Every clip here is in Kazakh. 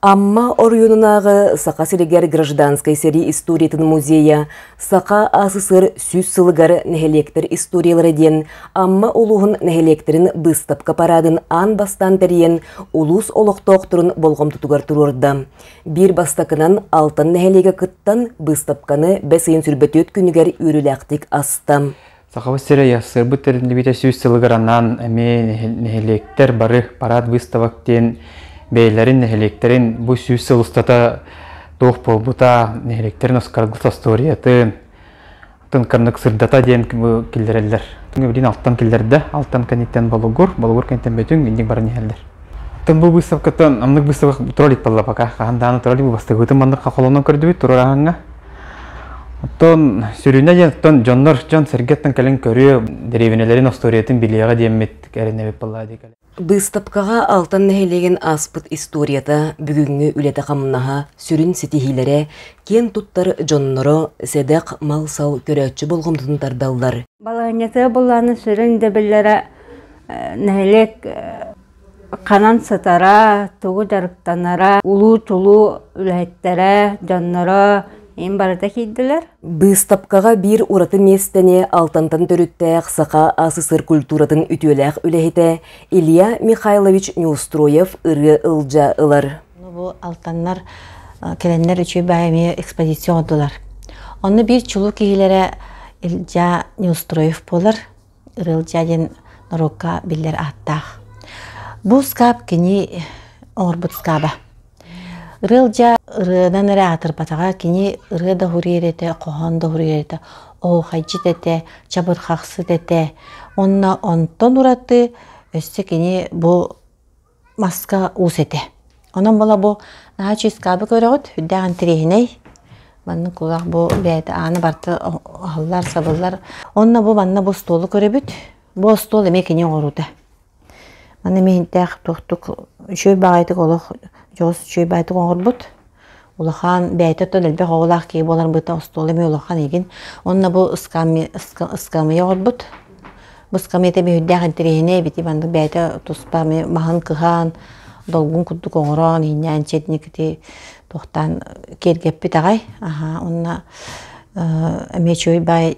Амма орюнунағы Сақа Сиригер гражданской сери историятын музея, Сақа асысыр сүз сылыгар нехелектер историялары ден, амма улуғын нехелектерін быстапка парадын ан бастан тәрен улус олықтоқтырын болғым тұтугар тұрырды. Бір бастакынан алтын нехелеге кыттан быстапканы бәсейін сүрбөтөт күнігер үріләқтік астам. Сақабы сірі ясыр бұттырын бейті сүз сылыгаранан әме нехелектер бары парад выставактен бейлерин нехелектерин бу сүз сылыстата тоқ болбута нехелектерин оскаргыс историяты тынкарнык сырдата ден килдерелер. Тыңы билин алтан килдерде, алтан каниттен болгур каниттен бөтүн индик бары нехелдер. Тын бу выставкатан амнык выставка троллик болла пока. Ханданы троллик бу бастыгыты мандык кахолонон көрдүбүт турараңга. Тон сүрүнө ден тон жоннор жон сергеттен келен көрү деревенелерин историятын билияга демет керенебет болла дейк. Быстапкаға алтын нәхелеген аспыт историята бүгінгі үлеті қамынаға сүрін сетихилері кен туттар жонныры седек мал-сал көрәтші болғымдың тардалдар. Балағынеті боланы сүрін дәбілері нәхелек қанан сатара, туғы жарықтанара, улу-тулу үләйттері, жонныры ең барыда кейділер. Быстапкаға бір ураты местене алтантан төріттәк Сақа асысыр культуратын үтеләк үләхеті Илья Михайлович Неустроев ыры ылжа ылар. Бұл алтаннар келенлер үші бәйме экспозицион одылар. Оны бір чулу кейлері Илья Неустроев болар, ыры ылжа ден норокка білер аттақ. Бұл скап кені оңырбыт скаба. Рылжа ырыдан әрі атыр батаға кені ыры да хуререте, қоған да хуререте, оу хайчы дете, чабыр қақсы дете. Онна онтон ұраты өсті кені бұл маска ұс ете. Онан бола бұл наға чүйскабы көріғыт, үддәған тірейіней. Банның құлақ бұл бәйті аны барды ағылар, сабылар. Онна бұл банна бұл столы көребіт. Бұл стол еме кені ғыруды. Банна мейінтәқ тұқтық үшөй бағайтық олық жоғыз үшөй байтық оңғыр бұд. Улахан бәйті өттен әлбәқ оғылақ кей болар бұйта ұстолы ме улахан еген. Онна бұл ұскамы оғыр бұд. Бұл ұскамыйты ме үддәғін тірейіне біті банды бәйті тұспа ме мағын кыған, долғын күддік оңыран, иннән четнекті тоқтан кергеп біт ағай. Онна әме чөй бай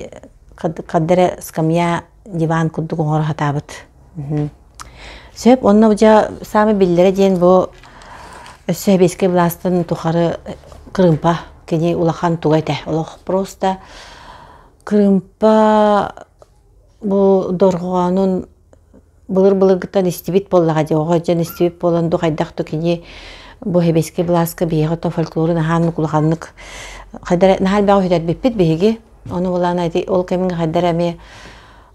қаддары ұскамыя диван күддік оңыр хатабыд. Сөп, онна бұжа самы білдері ден бұл Сөйбеске властын тухары Крымпа, кені улахан тугайте. Улах просто Крымпа бұл дорғанын бұлыр-бұлыргыттан истибит боллаға де, оға жан истибит болан дұқайдақты кені бұл хебеске властқа бейғыта фольклорын аханлық улаханлық нахал бағы хүдәр беппет бейге. Оны олан айты, ол кемін қайдар әме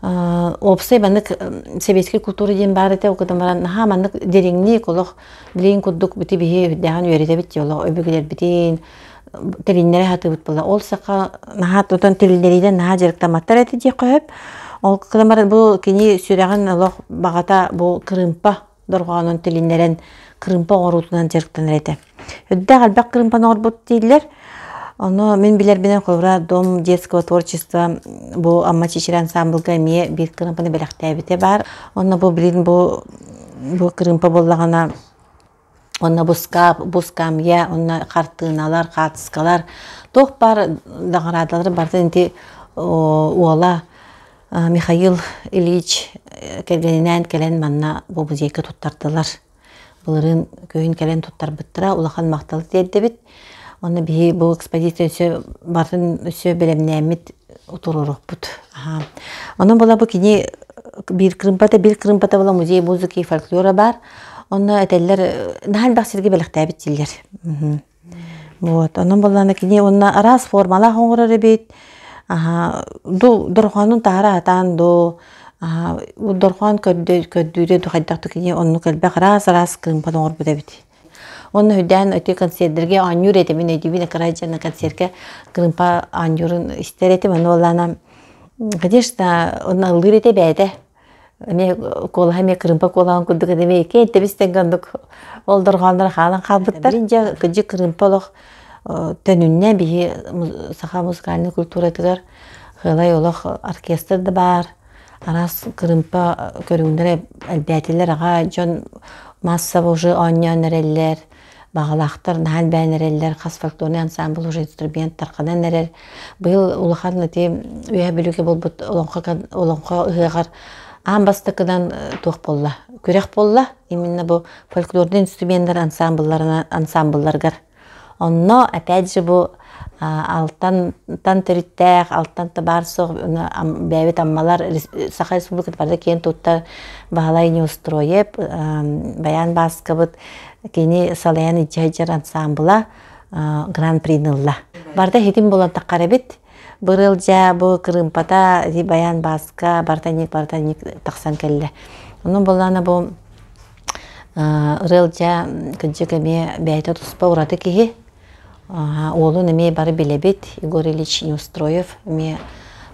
опсай баннык себеске культура ден бар ете оқыдан баран наха маннык дереңни колох билейин куддук бити бихе хүддәған үйерете бит жолы өбігілер битин телиннері хаты бит болда. Ол сақа наха тотан телиннериден наха жарықтаматтар әті де қойып. Ол қыдан баран бұл кені сүрәғын олық бағата бұл Крымпа дұрғанын телиннерен Крымпа орутынан жарықтанар әті. Хүдді қалбақ Крымпаны орбут дейділер. Оны мен билер бенен қойра Дом детского творчества бұл амма чечер ансамблға ме бір Крымпаны бәліқтәй біте бар. Оны бұл білін бұл Крымпа болағана онна бұл скамья, онна қартыналар, қатысқалар. Тоқ бар дағырадалары барды әнте уала Михаил Ильич келгенінен келен манна бұл бұзейкі тұттардылар. Бұлырын күйін келен тұттар бұттыра, улақан мақталы деді біт. Оны бі бұл экспозиция өсі барын өсі білемнәмет ұтырырық бұд. Оның бола бұл кені бір Крымпата бола музей музыки фольклора бар. Оны әтелер нәл бақсерге бәліқтәй біттелер. Оның боланы кені оны арас формала қоңырары бейт. Дұрғанын тағыра атан дұрған көддүйде дұқайдақты кені оны көлбәқ арас Крымпаны оңыр бұда бейт. Оны хүдән өте концерттерге анюр еті, мен өйдебіне қарайжаны концертке Крымпа анюрын істер еті, оны олана, конечно, оны ұлыр еті бәйді. Мен Крымпа қолағын күлдік едеме еке, етті бізден қандық олдырғандар қалан қалбыттар. Бірінже күджі Крымпа олық төнінне бейі сақа музыкальный культура етігер, ғылай олық оркестрді бар, арас Крымпа көріңдері әлбәтелер аға, жон масса бұжы аньян әрелер, бағалақтар, нахал бәнерелер, қас фольклорный ансамбл уже инструмент тарқанан әрер. Бұл улахан өте өе білуге бұл бұд олонқа ұғығар амбастықыдан тоқ болла. Көрек болла, именно бұл фольклорный инструменттер ансамблларгар. Онно, опять же, бұл алтан түріттәк, алтан табар соқ, бәйбет аммалар Саха Республикаты барды кейін тұттар бағалай не устроеп, баян басқы бұд кені салаян иджайджар ансамбла гран-принылла. Барда хетім болан таққары бет, бұрыл жа бұл кырымпата баян басқа бартаник тақсан кәлі. Оның боланы бұл ұрыл жа күнші көме бәйті тұспа ұраты кейі. Олын эме бары билебит Егор Ильич Неустроев эме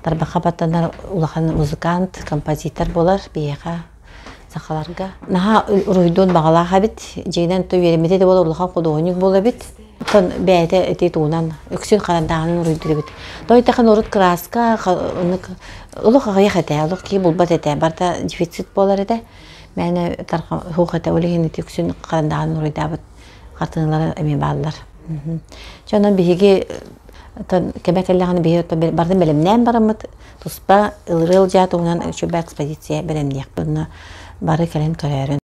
тарбака баттанар улахан музыкант, композитор болар бияга сакаларга. Наха руйдон багалага бит, жейден то веремете де болар улахан кодогоник бола бит. Тон бәйте эте туунан өксүн карандагын руйдур бит. Дойтахан орут краска, улуга яхата, улуг ки булбат эте, барта дефицит болар эте. Мәне тарха хуката улеген эте өксүн карандагын руйдабыт. Катынлар эме баллар. Чонан биһиги кебекелләгән биһи бардым белемнән барымыт туспа ылрыл жа туган чөбә экспозиция белемнәк. Бары кален көрәрен.